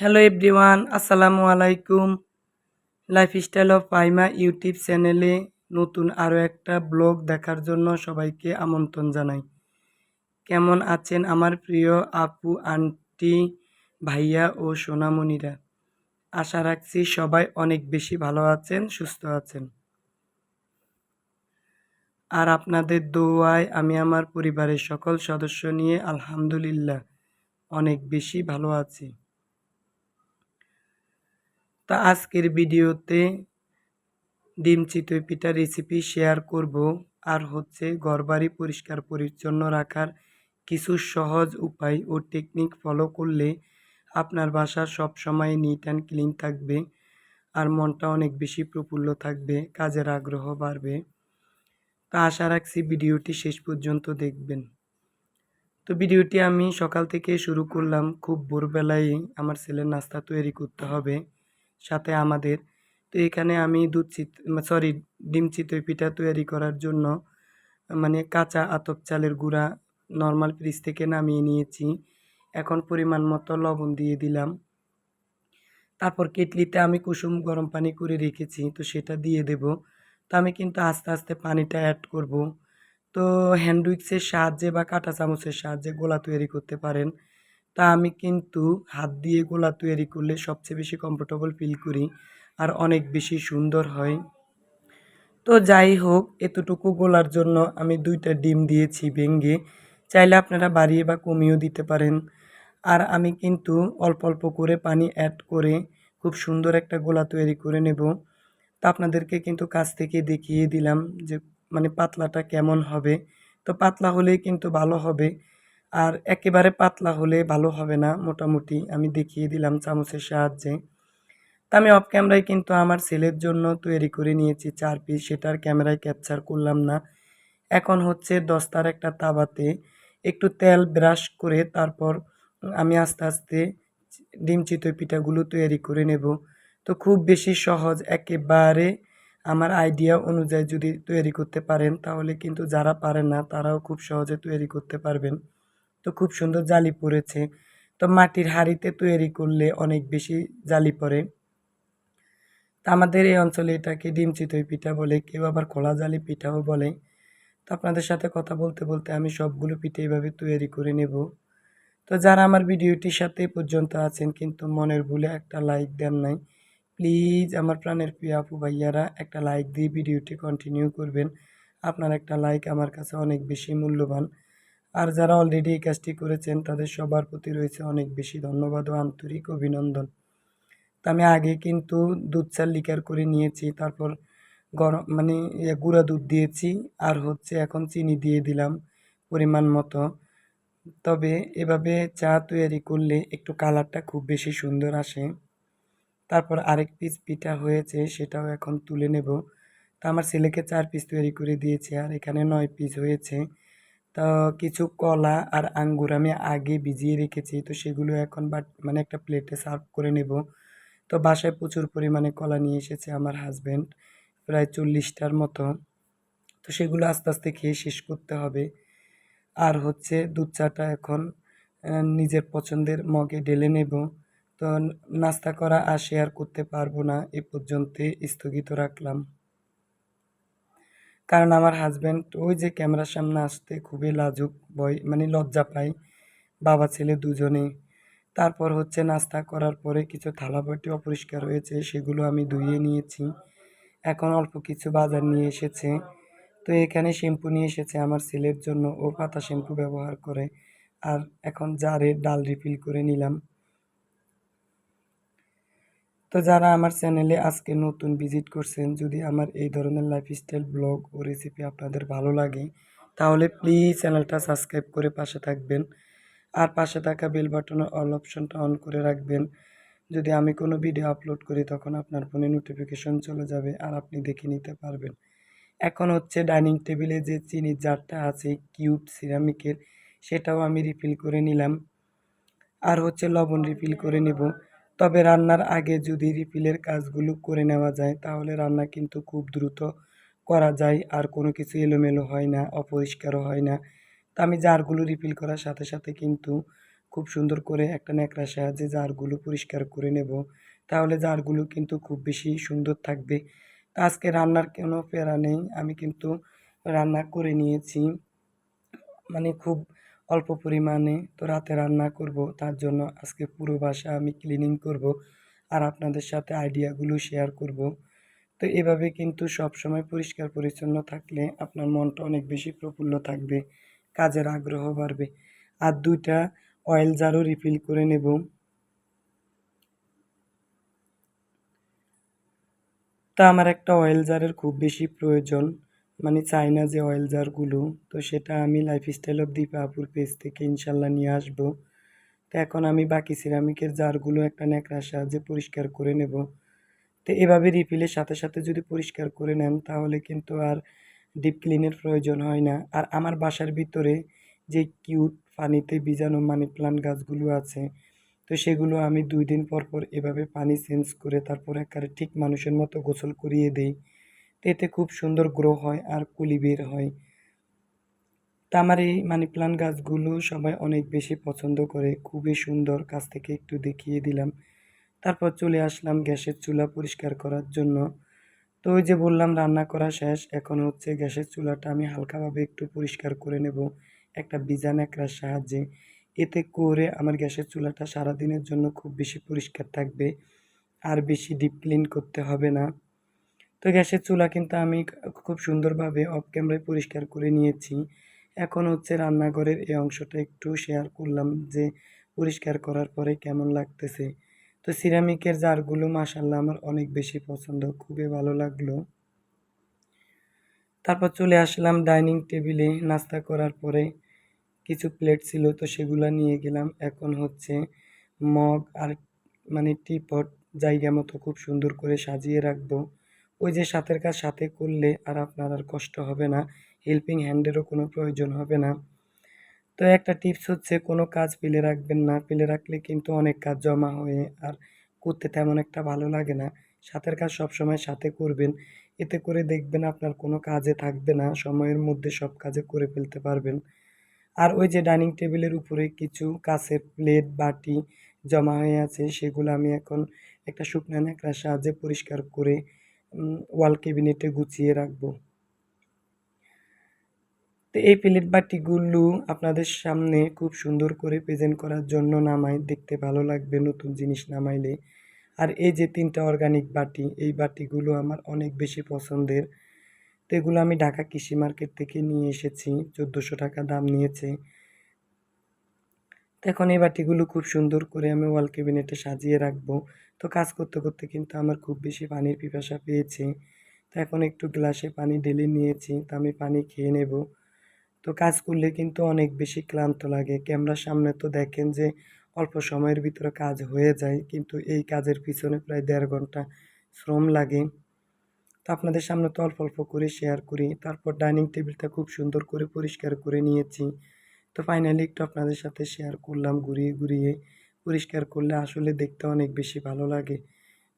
Hello everyone, আসসালামু আলাইকুম। Lifestyle of পাইমা YouTube চ্যানেলে নতুন আরও একটা ব্লগ দেখার জন্য সবাইকে আমন্ত্রণ জানাই। কেমন আছেন আমার প্রিয় আপু, আন্টি, ভাইয়া ও সোনামণিরা? আশা রাখছি সবাই অনেক বেশি ভালো আছেন, সুস্থ আছেন। আর আপনাদের দোয়ায় আমি আমার পরিবারের সকল সদস্য নিয়ে আলহামদুলিল্লাহ অনেক বেশি ভালো আছি। তা আজকের ভিডিওতে ডিম চিতই পিঠার রেসিপি শেয়ার করব। আর হচ্ছে ঘরবাড়ি পরিষ্কার পরিচ্ছন্ন রাখার কিছু সহজ উপায় ও টেকনিক ফলো করলে আপনার বাসা সবসময় নিট অ্যান্ড ক্লিন থাকবে আর মনটা অনেক বেশি প্রফুল্ল থাকবে, কাজের আগ্রহ বাড়বে। তা আশা রাখছি ভিডিওটি শেষ পর্যন্ত দেখবেন। তো ভিডিওটি আমি সকাল থেকে শুরু করলাম, খুব ভোরবেলায় আমার ছেলের নাস্তা তৈরি করতে হবে সাথে আমাদের। তো এখানে আমি ডিম চিতই পিঠা তৈরি করার জন্য কাঁচা আতপ চালের গুঁড়া নর্মাল ফ্রিজ থেকে নামিয়ে নিয়েছি। এখন পরিমাণ মতো লবণ দিয়ে দিলাম। তারপর কেটলিতে আমি কুসুম গরম পানি করে রেখেছি, তো সেটা দিয়ে দেব। তো আমি কিন্তু আস্তে আস্তে পানিটা অ্যাড করব। তো হ্যান্ড উইক্সের সাহায্যে বা কাঁটা চামচের সাহায্যে গোলা তৈরি করতে পারেন। তা আমি কিন্তু হাত দিয়ে গোলা তৈরি করলে সবচেয়ে বেশি কমফোর্টেবল ফিল করি আর অনেক বেশি সুন্দর হয়। তো যাই হোক, এতটুকু গোলার জন্য আমি 2টা ডিম দিয়েছি ভেঙে। চাইলে আপনারা বাড়িয়ে বা কমিয়েও দিতে পারেন। আর আমি কিন্তু অল্প অল্প করে পানি অ্যাড করে খুব সুন্দর একটা গোলা তৈরি করে নেব। তো আপনাদেরকে কিন্তু কাছ থেকে দেখিয়ে দিলাম যে পাতলাটা কেমন হবে। তো পাতলা হলেই কিন্তু ভালো হবে, আর একেবারে পাতলা হলে ভালো হবে না। মোটামুটি আমি দেখিয়ে দিলাম চামচের সাহায্যে। তা আমি অফ ক্যামেরায় কিন্তু আমার ছেলের জন্য তৈরি করে নিয়েছি 4 পিস, সেটা আর ক্যামেরায় ক্যাপচার করলাম না। এখন হচ্ছে দস্তার একটা তাওয়াতে একটু তেল ব্রাশ করে তারপর আমি আস্তে আস্তে ডিম চিতই পিঠাগুলো তৈরি করে নেব। তো খুব বেশি সহজ, একেবারে আমার আইডিয়া অনুযায়ী যদি তৈরি করতে পারেন তাহলে কিন্তু যারা পারেন না তারাও খুব সহজে তৈরি করতে পারবেন। তো খুব সুন্দর জালি পড়েছে। তো মাটির হাঁড়িতে তৈরি করলে অনেক বেশি জালি পড়ে। তা আমাদের এই অঞ্চলে এটাকে ডিম চিতই পিঠা বলে, কেউ আবার খোলা জালি পিঠাও বলে। তো আপনাদের সাথে কথা বলতে বলতে আমি সবগুলো পিঠে এইভাবে তৈরি করে নেব। তো যারা আমার ভিডিওটির সাথে এ পর্যন্ত আছেন কিন্তু মনের ভুলে একটা লাইক দেন নাই, প্লিজ আমার প্রাণের প্রিয় আপু ভাইয়ারা একটা লাইক দিয়ে ভিডিওটি কন্টিনিউ করবেন। আপনার একটা লাইক আমার কাছে অনেক বেশি মূল্যবান। আর যারা অলরেডি এই কাজটি করেছেন তাদের সবার প্রতি রয়েছে অনেক বেশি ধন্যবাদ ও আন্তরিক অভিনন্দন। তো আমি আগে কিন্তু দুধ চা লিকার করে নিয়েছি, তারপর গরম গুঁড়া দুধ দিয়েছি, আর হচ্ছে এখন চিনি দিয়ে দিলাম পরিমাণ মতো। তবে এভাবে চা তৈরি করলে একটু কালারটা খুব বেশি সুন্দর আসে। তারপর আরেক পিস পিঠা হয়েছে, সেটাও এখন তুলে নেব। তো আমার ছেলেকে 4 পিস তৈরি করে দিয়েছি আর এখানে 9 পিস হয়েছে। তো কিছু কলা আর আঙ্গুর আমি আগে ভিজিয়ে রেখেছি, তো সেগুলো এখন একটা প্লেটে সার্ভ করে নেব। তো বাসায় প্রচুর পরিমাণে কলা নিয়ে এসেছে আমার হাজব্যান্ড, প্রায় 40টার মতো। তো সেগুলো আস্তে আস্তে খেয়ে শেষ করতে হবে। আর হচ্ছে দুধ চাটা এখন নিজের পছন্দের মগে ঢেলে নেব। তো নাস্তা করা আর শেয়ার করতে পারবো না, এ পর্যন্তই স্থগিত রাখলাম। কারণ আমার হাজব্যান্ড ওই যে ক্যামেরার সামনে আসতে খুবই লাজুক, ভয় লজ্জা পায়, বাবা ছেলে দুজনেই। তারপর হচ্ছে নাস্তা করার পরে কিছু থালাবাটি অপরিষ্কার হয়েছে, সেগুলো আমি ধুয়ে নিয়েছি। এখন অল্প কিছু বাজার নিয়ে এসেছে। তো এখানে শ্যাম্পু নিয়ে এসেছে আমার ছেলের জন্য, ও পাতা শ্যাম্পু ব্যবহার করে। আর এখন জারে ডাল রিফিল করে নিলাম। তো যারা আমার চ্যানেলে আজকে নতুন ভিজিট করছেন, যদি আমার এই ধরনের লাইফস্টাইল ব্লগ ও রেসিপি আপনাদের ভালো লাগে তাহলে প্লিজ চ্যানেলটা সাবস্ক্রাইব করে পাশে থাকবেন। আর পাশে থাকা বেল বাটনের অল অপশনটা অন করে রাখবেন। যদি আমি কোনো ভিডিও আপলোড করি তখন আপনার ফোনে নোটিফিকেশন চলে যাবে আর আপনি দেখে নিতে পারবেন। এখন হচ্ছে ডাইনিং টেবিলে যে চিনির জারটা আছে কিউট সিরামিকের, সেটাও আমি রিফিল করে নিলাম। আর হচ্ছে লবণ রিফিল করে নেব। তবে রান্নার আগে যদি রিফিলের কাজগুলো করে নেওয়া যায় তাহলে রান্না কিন্তু খুব দ্রুত করা যায় আর কোনো কিছু এলোমেলো হয় না, অপরিষ্কারও হয় না। তো আমি জারগুলো রিফিল করার সাথে সাথে কিন্তু খুব সুন্দর করে একটা ন্যাকড়ার সাহায্যে জারগুলো পরিষ্কার করে নেব। তাহলে জারগুলো কিন্তু খুব বেশি সুন্দর থাকবে। তো আজকে রান্নার কোনো প্যারা নেই। আমি কিন্তু রান্না করে নিয়েছি। মানে খুব অল্প পরিমাণে। তো রাতে রান্না করব। তার জন্য আজকে পুরো বাসা আমি ক্লিনিং করব। আর আপনাদের সাথে আইডিয়াগুলো শেয়ার করব। তো এভাবে কিন্তু সবসময় পরিষ্কার পরিচ্ছন্ন থাকলে আপনার মনটা অনেক বেশি প্রফুল্ল থাকবে। কাজের আগ্রহ বাড়বে। আর ২ টা অয়েল জারও রিফিল করে নেব। তা আমার একটা অয়েল জারের খুব বেশি প্রয়োজন। মানে চাইনা যে অয়েল জারগুলো, তো সেটা আমি লাইফস্টাইল অফ দীপা আপুর পেজ থেকে ইনশাল্লাহ নিয়ে আসবো। তো এখন আমি বাকি সিরামিকের জারগুলো একটা ন্যাকড়ার সাহায্যে পরিষ্কার করে নেব। তো এভাবে রিফিলের সাথে সাথে যদি পরিষ্কার করে নেন তাহলে কিন্তু আর ডিপ ক্লিনের প্রয়োজন হয় না। আর আমার বাসার ভিতরে যে কিউট পানিতে ভিজানো মানি প্লান্ট গাছগুলো আছে, তো সেগুলো আমি ২ দিন পর পর এভাবে পানি চেঞ্জ করে তারপর একেবারে ঠিক মানুষের মতো গোসল করিয়ে দেই। তো এতে খুব সুন্দর গ্রো হয় আর কুলি বের হয়। তো আমার এই মানি প্লান্ট গাছগুলো সবাই অনেক বেশি পছন্দ করে। খুবই সুন্দর, কাছ থেকে একটু দেখিয়ে দিলাম। তারপর চলে আসলাম গ্যাসের চুলা পরিষ্কার করার জন্য। তো ওই যে বললাম রান্না করা শেষ। এখন হচ্ছে গ্যাসের চুলাটা আমি হালকাভাবে একটু পরিষ্কার করে নেব একটা ভিজা ন্যাকড়ার সাহায্যে। এতে করে আমার গ্যাসের চুলাটা সারাদিনের জন্য খুব বেশি পরিষ্কার থাকবে। আর বেশি ডিপ ক্লিন করতে হবে না। তো গ্যাসের চুলা কিন্তু আমি খুব সুন্দরভাবে অফ ক্যামেরায় পরিষ্কার করে নিয়েছি। এখন হচ্ছে রান্নাঘরের এই অংশটা একটু শেয়ার করলাম যে পরিষ্কার করার পরে কেমন লাগতেছে। তো সিরামিকের জারগুলো মাশাআল্লাহ আমার অনেক বেশি পছন্দ। খুবই ভালো লাগলো। তারপর চলে আসলাম ডাইনিং টেবিলে। নাস্তা করার পরে কিছু প্লেট ছিল তো সেগুলা নিয়ে গেলাম। এখন হচ্ছে মগ আর মানে টিপট জায়গা মতো খুব সুন্দর করে সাজিয়ে রাখবো। ওই যে সাথের কাজ সাথে করলে আর আপনার আর কষ্ট হবে না। হেল্পিং হ্যান্ডেরও কোনো প্রয়োজন হবে না। তো একটা টিপস হচ্ছে কোনো কাজ ফেলে রাখবেন না। ফেলে রাখলে কিন্তু অনেক কাজ জমা হয়ে আর করতে তেমন একটা ভালো লাগে না। সাথের কাজ সবসময় সাথে করবেন। এতে করে দেখবেন আপনার কোনো কাজে থাকবে না। সময়ের মধ্যে সব কাজে করে ফেলতে পারবেন। আর ওই যে ডাইনিং টেবিলের উপরে কিছু কাঁচের প্লেট, বাটি জমা হয়ে আছে সেগুলো আমি এখন একটা শুকনা ন্যাকড়ার সাহায্যে পরিষ্কার করে ওয়াল ক্যাবিনেটে গুছিয়ে রাখবো। তো এই প্লেট বাটিগুলো আপনাদের সামনে খুব সুন্দর করে প্রেজেন্ট করার জন্য নামাই। দেখতে ভালো লাগবে নতুন জিনিস নামাইলে। আর এই যে ৩ টা অর্গানিক বাটি, এই বাটিগুলো আমার অনেক বেশি পছন্দের। তো এগুলো আমি ঢাকা কৃষি মার্কেট থেকে নিয়ে এসেছি। ৳১৪০০ দাম নিয়েছে। তো এখন এই বাটিগুলো খুব সুন্দর করে আমি ওয়াল ক্যাবিনেটে সাজিয়ে রাখবো। তো কাজ করতে করতে কিন্তু আমার খুব বেশি পানির পিপাসা পেয়েছে। তো এখন একটু গ্লাসে পানি ঢেলে নিয়েছি। তো আমি পানি খেয়ে নেব। তো কাজ করলে কিন্তু অনেক বেশি ক্লান্ত লাগে। ক্যামেরার সামনে তো দেখেন যে অল্প সময়ের ভিতরে কাজ হয়ে যায়। কিন্তু এই কাজের পিছনে প্রায় ১.৫ ঘন্টা শ্রম লাগে। তো আপনাদের সামনে তো অল্প অল্প করে শেয়ার করি। তারপর ডাইনিং টেবিলটা খুব সুন্দর করে পরিষ্কার করে নিয়েছি। তো ফাইনালি একটু আপনাদের সাথে শেয়ার করলাম ঘুরিয়ে ঘুরিয়ে। পরিষ্কার করলে আসলে দেখতে অনেক বেশি ভালো লাগে।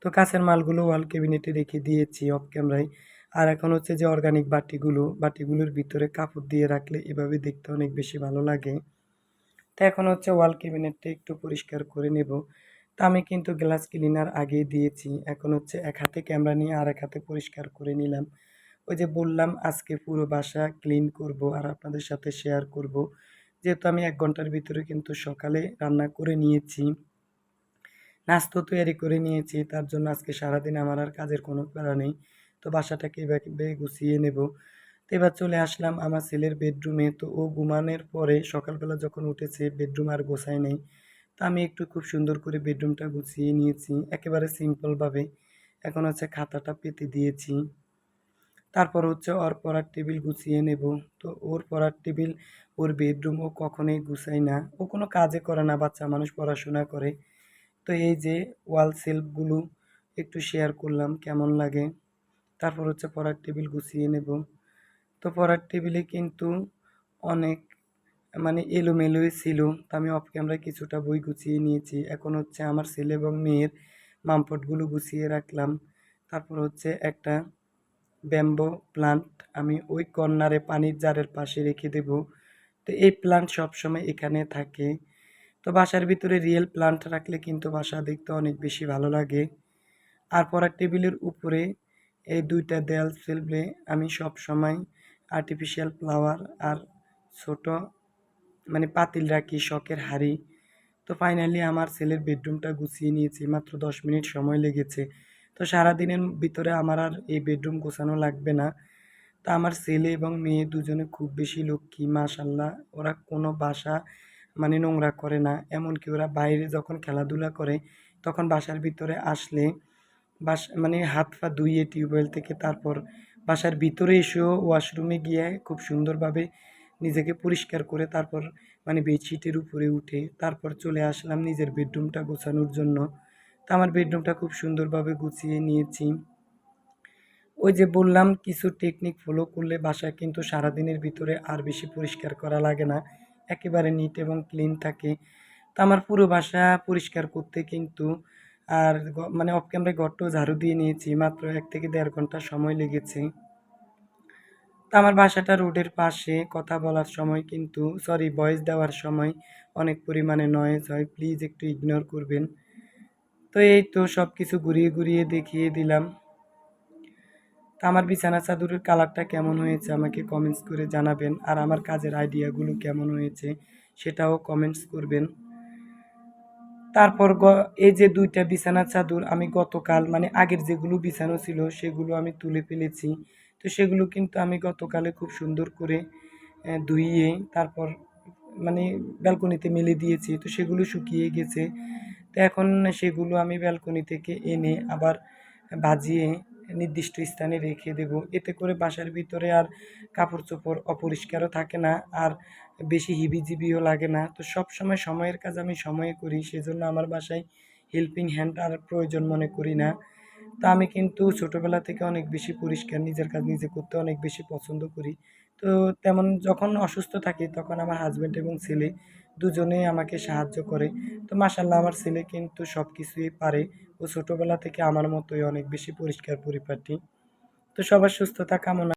তো কাঁচের মালগুলো ওয়াল ক্যাবিনেটে রেখে দিয়েছি অফ ক্যামেরায়। আর এখন হচ্ছে যে অর্গানিক বাটিগুলো, বাটিগুলোর ভিতরে কাপড় দিয়ে রাখলে এভাবে দেখতে অনেক বেশি ভালো লাগে। তো এখন হচ্ছে ওয়াল ক্যাবিনেটটা একটু পরিষ্কার করে নেব। তো আমি কিন্তু গ্লাস ক্লিনার আগেই দিয়েছি। এখন হচ্ছে এক হাতে ক্যামেরা নিয়ে আরেক হাতে পরিষ্কার করে নিলাম। ওই যে বললাম আজকে পুরো বাসা ক্লিন করব আর আপনাদের সাথে শেয়ার করব। যেহেতু আমি ১ ঘন্টার ভিতরে কিন্তু সকালে রান্না করে নিয়েছি। নাস্তাও তৈয়ারি করে নিয়েছি। তার জন্য আজকে সারাদিন আমার আর কাজের কোনো প্যারা নেই। তো বাসাটাকে এভাবে গুছিয়ে নেব। তো এবার চলে আসলাম আমার ছেলের বেডরুমে। তো ও ঘুমানোর পরে সকালবেলা যখন উঠেছে বেডরুম আর গোছায় নাই। তো আমি একটু খুব সুন্দর করে বেডরুমটা গুছিয়ে নিয়েছি। একেবারে সিম্পলভাবে। এখন হচ্ছে খাতাটা পেতে দিয়েছি। তারপর হচ্ছে ওর পড়ার টেবিল গুছিয়ে নেব। তো ওর পড়ার টেবিল, ওর বেডরুম ও কখনোই গুছায় না। ও কোনো কাজে করে না, বাচ্চা মানুষ পড়াশোনা করে। তো এই যে ওয়াল সেলফগুলো একটু শেয়ার করলাম কেমন লাগে। তারপর হচ্ছে পড়ার টেবিল গুছিয়ে নেব। তো পড়ার টেবিলে কিন্তু অনেক মানে এলোমেলোই ছিল। তো আমি অফ ক্যামেরায় কিছুটা বই গুছিয়ে নিয়েছি। এখন হচ্ছে আমার ছেলে এবং মেয়ের মামপটগুলো গুছিয়ে রাখলাম। তারপর হচ্ছে একটা ব্যাম্বো প্লান্ট আমি ওই কর্নারে পানির জারের পাশে রেখে দেব। তো এই প্লান্ট সবসময় এখানে থাকে। তো তো বাসার ভিতরে রিয়েল প্লান্ট রাখলে কিন্তু বাসা দেখতে অনেক বেশি ভালো লাগে। আর পড়ার টেবিলের উপরে এই ২টা দেয়াল সেলফে আমি সবসময় আর্টিফিশিয়াল ফ্লাওয়ার আর ছোট মানে পাতিল রাখি, শখের হাঁড়ি। তো ফাইনালি আমার ছেলের বেডরুমটা গুছিয়ে নিয়েছি, মাত্র ১০ মিনিট সময় লেগেছে। তো সারাদিনের ভিতরে আমার আর এই বেডরুম গোছানো লাগবে না। তো আমার ছেলে এবং মেয়ে দুজনে খুব বেশি লক্ষ্মী, মাশাআল্লাহ। ওরা কোনো বাসা মানে নোংরা করে না। এমনকি ওরা বাইরে যখন খেলাধুলা করে, তখন বাসার ভিতরে আসলে মানে হাত পা ধুইয়ে টিউবওয়েল থেকে, তারপর বাসার ভিতরে এসেও ওয়াশরুমে গিয়ে খুব সুন্দরভাবে নিজেকে পরিষ্কার করে, তারপর মানে বেডশিটের উপরে উঠে তারপর চলে আসলাম নিজের বেডরুমটা গোছানোর জন্য। তো আমার বেডরুমটা খুব সুন্দরভাবে গুছিয়ে নিয়েছি। ওই যে বললাম, কিছু টেকনিক ফলো করলে বাসা কিন্তু সারাদিনের ভিতরে আর বেশি পরিষ্কার করা লাগে না, একেবারে নিট এবং ক্লিন থাকে। তো আমার পুরো বাসা পরিষ্কার করতে কিন্তু আর মানে অফ ক্যামেরায় ঘরটাও ঝাড়ু দিয়ে নিয়েছি, মাত্র ১ থেকে ১.৫ ঘন্টা সময় লেগেছে। তো আমার বাসাটা রোডের পাশে, কথা বলার সময় কিন্তু ভয়েস দেওয়ার সময় অনেক পরিমাণে নয়েজ হয়, প্লিজ একটু ইগনোর করবেন। তো এই তো সব কিছু ঘুরিয়ে ঘুরিয়ে দেখিয়ে দিলাম। তো আমার বিছানা চাদরের কালারটা কেমন হয়েছে আমাকে কমেন্টস করে জানাবেন, আর আমার কাজের আইডিয়াগুলো কেমন হয়েছে সেটাও কমেন্টস করবেন। তারপর এই যে ২টা বিছানার চাদর আমি গতকাল মানে আগের যেগুলো বিছানো ছিল সেগুলো আমি তুলে ফেলেছি। তো সেগুলো কিন্তু আমি গতকালে খুব সুন্দর করে ধুইয়ে তারপর মানে ব্যালকনিতে মেলে দিয়েছি। তো সেগুলো শুকিয়ে গেছে। তো এখন সেগুলো আমি ব্যালকনি থেকে এনে আবার বাজিয়ে নির্দিষ্ট স্থানে রেখে দেব। এতে করে বাসার ভিতরে আর কাপড়-চোপড় অপরিষ্কারও থাকে না, আর বেশি হিবিজিবিও লাগে না। তো সবসময় সময়ের কাজ আমি সময়ে করি। সেজন্য আমার বাসায় হেল্পিং হ্যান্ড আর প্রয়োজন মনে করি না। তো আমি কিন্তু ছোটোবেলা থেকে অনেক বেশি পরিষ্কার, নিজের কাজ নিজে করতে অনেক বেশি পছন্দ করি। তো তেমন যখন অসুস্থ থাকি তখন আমার হাসব্যান্ড এবং ছেলে দুজনেই আমাকে সাহায্য করে। তো মাশাআল্লাহ আমার ছেলে কিন্তু সব কিছুই পারে। ও ছোটোবেলা থেকে আমার মতোই অনেক বেশি পরিষ্কার পরিপাটি। তো সবার সুস্থতা কামনা